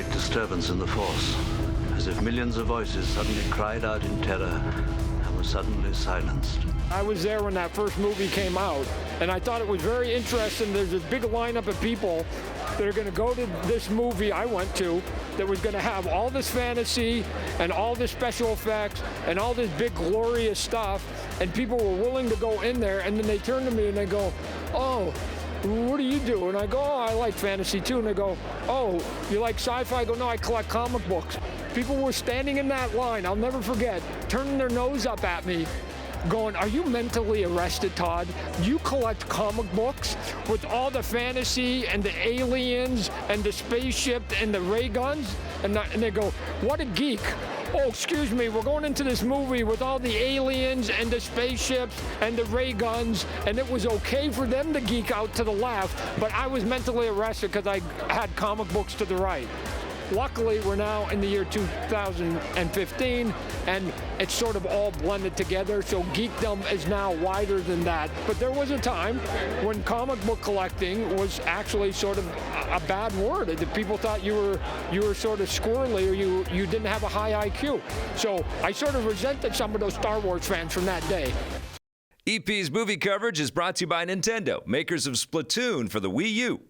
great disturbance in the Force, as if millions of voices suddenly cried out in terror and were suddenly silenced. I was there when that first movie came out, and I thought it was very interesting. There's this big lineup of people that are going to go to this movie I went to that was going to have all this fantasy and all this special effects and all this big glorious stuff, and people were willing to go in there, and then they turn to me and they go, "Oh, what do you do?" And I go, "Oh, I like fantasy too." And they go, "Oh, you like sci-fi?" I go, "No, I collect comic books." People were standing in that line, I'll never forget, turning their nose up at me, going, "Are you mentally arrested, Todd? You collect comic books with all the fantasy and the aliens and the spaceship and the ray guns?" And they go, "What a geek. Oh, excuse me, we're going into this movie with all the aliens and the spaceships and the ray guns," and it was okay for them to geek out to the left, but I was mentally arrested because I had comic books to the right. Luckily, we're now in the year 2015, and it's sort of all blended together, so geekdom is now wider than that. But there was a time when comic book collecting was actually sort of a bad word. That people thought you were sort of squirrely, or you didn't have a high IQ. So I sort of resented some of those Star Wars fans from that day. EP's movie coverage is brought to you by Nintendo, makers of Splatoon for the Wii U.